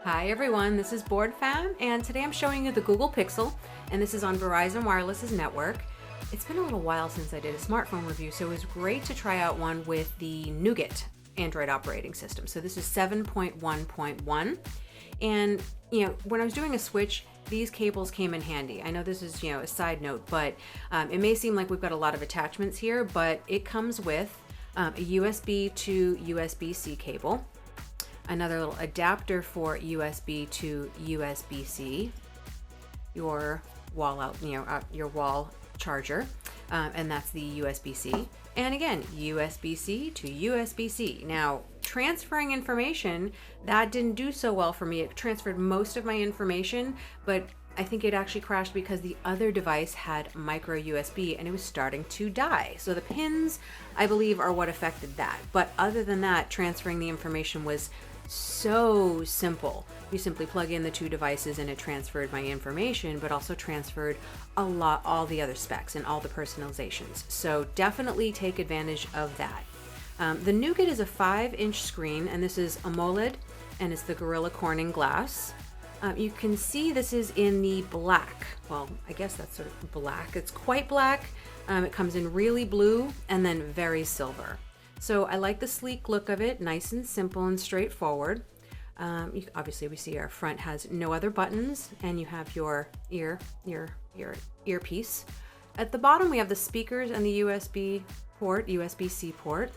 Hi everyone, this is BooredFemme, and today I'm showing you the Google Pixel, and this is on Verizon Wireless's network. It's been a little while since I did a smartphone review, so it was great to try out one with the Nougat Android operating system. So this is 7.1.1, and when I was doing a switch, these cables came in handy. I know this is a side note, but it may seem like we've got a lot of attachments here, but it comes with a USB to USB-C cable, another little adapter for USB to USB-C, your wall your wall charger, and that's the USB-C. And again, USB-C to USB-C. Now, transferring information, that didn't do so well for me. It transferred most of my information, but I think it actually crashed because the other device had micro USB and it was starting to die. So the pins, I believe, are what affected that. But other than that, transferring the information was so simple. You simply plug in the two devices and it transferred my information, but also transferred all the other specs and all the personalizations. So definitely take advantage of that. The Nougat is a 5-inch screen, and this is AMOLED, and it's the Gorilla Corning glass. You can see this is in the black. Well, I guess that's sort of black. It's quite black. It comes in really blue and then very silver. So I like the sleek look of it, nice and simple and straightforward. Obviously, we see our front has no other buttons, and you have your earpiece. At the bottom, we have the speakers and the USB-C port.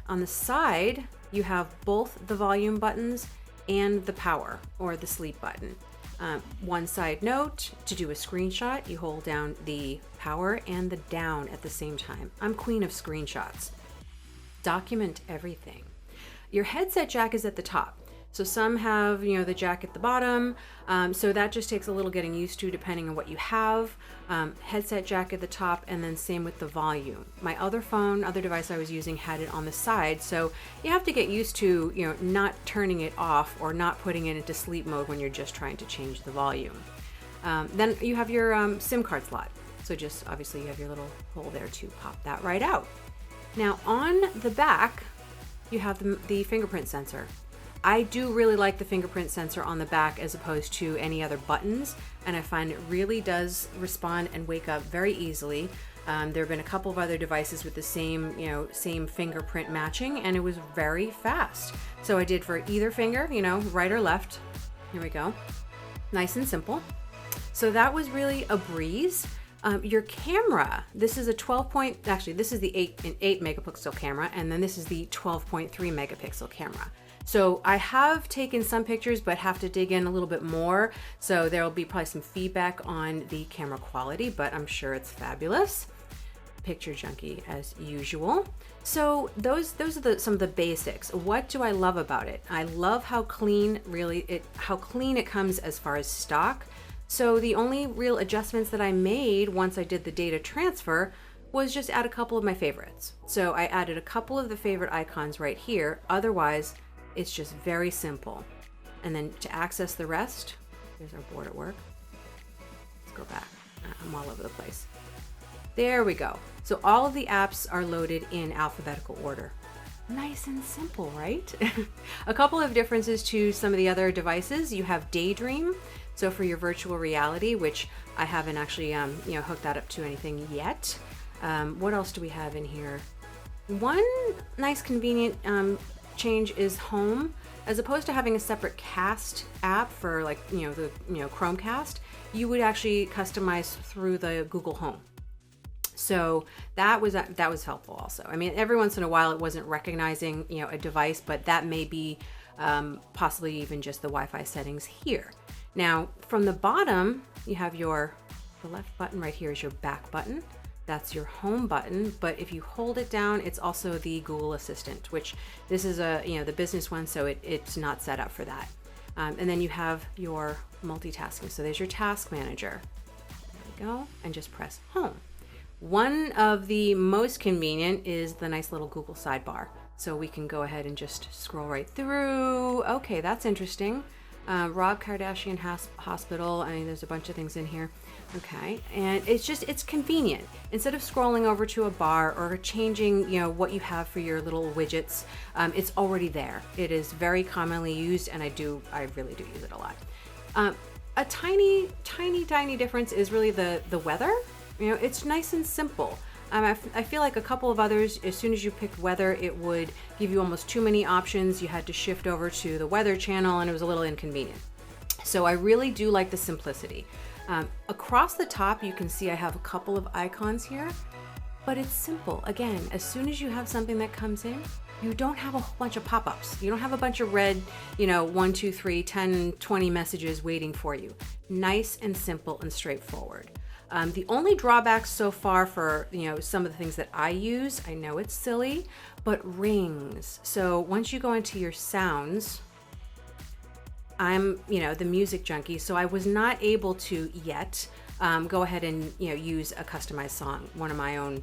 On the side, you have both the volume buttons and the power or the sleep button. One side note, to do a screenshot, you hold down the power and the down at the same time. I'm queen of screenshots. Document everything. Your headset jack is at the top. So some have, the jack at the bottom. So that just takes a little getting used to depending on what you have. Headset jack at the top, and then same with the volume. My other device I was using had it on the side. So you have to get used to, not turning it off or not putting it into sleep mode when you're just trying to change the volume. Then you have your SIM card slot. So just obviously you have your little hole there to pop that right out. Now on the back, you have the fingerprint sensor. I do really like the fingerprint sensor on the back as opposed to any other buttons, and I find it really does respond and wake up very easily. There have been a couple of other devices with the same fingerprint matching, and it was very fast. So I did for either finger, right or left. Here we go. Nice and simple. So that was really a breeze. Your camera, this is a this is the 8 megapixel camera, and then this is the 12.3 megapixel camera. So I have taken some pictures, but have to dig in a little bit more. So there'll be probably some feedback on the camera quality, but I'm sure it's fabulous. Picture junkie as usual. So those are some of the basics. What do I love about it? I love how clean it comes as far as stock. So the only real adjustments that I made once I did the data transfer was just add a couple of my favorites. So I added a couple of the favorite icons right here. Otherwise, it's just very simple. And then to access the rest, here's our board at work. Let's go back. I'm all over the place. There we go. So all of the apps are loaded in alphabetical order. Nice and simple, right? A couple of differences to some of the other devices. You have Daydream. So for your virtual reality, which I haven't actually, hooked that up to anything yet. What else do we have in here? One nice convenient change is Home. As opposed to having a separate Cast app for the Chromecast, you would actually customize through the Google Home. So that was helpful also. I mean, every once in a while it wasn't recognizing a device, but that may be possibly even just the Wi-Fi settings here. Now, from the bottom, you have the left button right here is your back button. That's your home button, but if you hold it down, it's also the Google Assistant, which this is the business one, so it's not set up for that. And then you have your multitasking. So there's your task manager. There we go, and just press home. One of the most convenient is the nice little Google sidebar. So we can go ahead and just scroll right through. Okay, that's interesting. Rob Kardashian Hospital. I mean, there's a bunch of things in here. Okay, and it's convenient. Instead of scrolling over to a bar or changing, what you have for your little widgets, it's already there. It is very commonly used, and I really do use it a lot. A tiny difference is really the weather. It's nice and simple. I feel like a couple of others, as soon as you picked weather, it would give you almost too many options. You had to shift over to the weather channel, and it was a little inconvenient. So I really do like the simplicity. Across the top, you can see I have a couple of icons here, but it's simple. Again, as soon as you have something that comes in, you don't have a whole bunch of pop-ups. You don't have a bunch of red, 1, 2, 3, 10, 20 messages waiting for you. Nice and simple and straightforward. The only drawbacks so far for, some of the things that I use, I know it's silly, but rings. So once you go into your sounds, I'm, the music junkie, so I was not able to yet go ahead and, use a customized song, one of my own,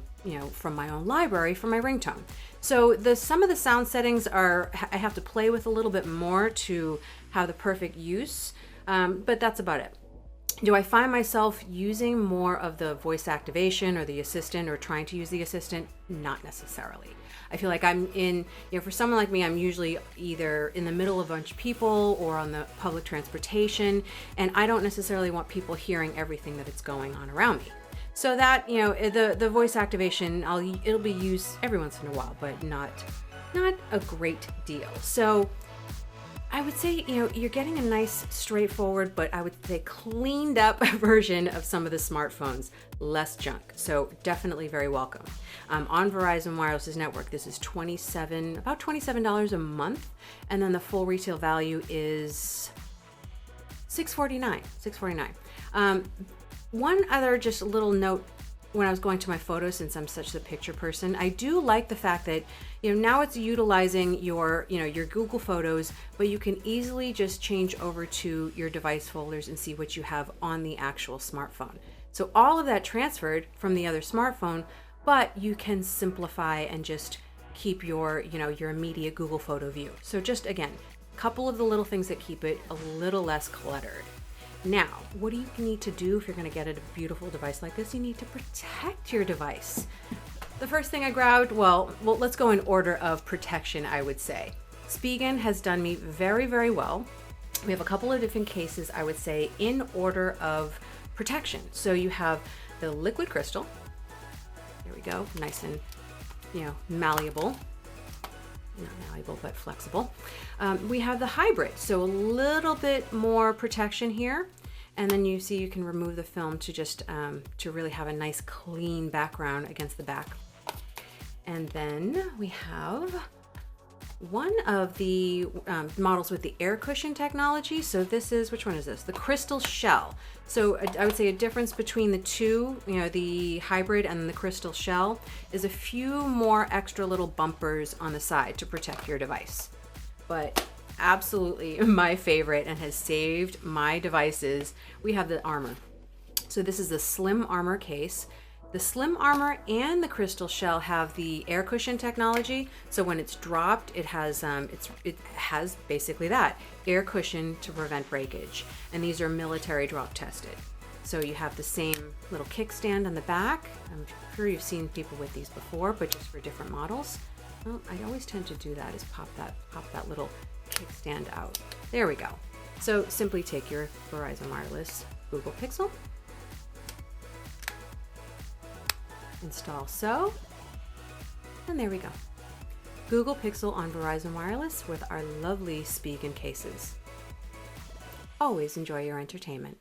from my own library for my ringtone. So some of the sound settings I have to play with a little bit more to have the perfect use, but that's about it. Do I find myself using more of the voice activation or the assistant or trying to use the assistant? Not necessarily. I feel like I'm for someone like me, I'm usually either in the middle of a bunch of people or on the public transportation, and I don't necessarily want people hearing everything that is going on around me. So that, the voice activation, it'll be used every once in a while, but not a great deal. So I would say, you're getting a nice, straightforward, but I would say cleaned up version of some of the smartphones. Less junk. So definitely very welcome. On Verizon Wireless's network, this is about $27 a month. And then the full retail value is $649. One other just little note when I was going to my photos, since I'm such the picture person, I do like the fact that, now it's utilizing your Google Photos, but you can easily just change over to your device folders and see what you have on the actual smartphone. So all of that transferred from the other smartphone, but you can simplify and just keep your immediate Google Photo view. So just again, a couple of the little things that keep it a little less cluttered. Now, what do you need to do if you're going to get a beautiful device like this? You need to protect your device. The first thing I grabbed, well, let's go in order of protection, I would say. Spigen has done me very, very well. We have a couple of different cases, I would say, in order of protection. So you have the liquid crystal. There we go, nice and, malleable. Not malleable, but flexible. We have the hybrid, so a little bit more protection here. And then you see you can remove the film to just to really have a nice clean background against the back. And then we have one of the models with the air cushion technology. So this is, which one is this? The crystal shell. So I would say a difference between the two, the hybrid and the crystal shell, is a few more extra little bumpers on the side to protect your device. But absolutely my favorite and has saved my devices. We have the armor. So this is the slim armor case. The slim armor and the crystal shell have the air cushion technology. So when it's dropped, it has basically that air cushion to prevent breakage. And these are military drop tested. So you have the same little kickstand on the back. I'm sure you've seen people with these before, but just for different models. Well, I always tend to do that, is pop that little kickstand out. There we go. So simply take your Verizon Wireless Google Pixel, install so, and there we go. Google Pixel on Verizon Wireless with our lovely Spigen cases. Always enjoy your entertainment.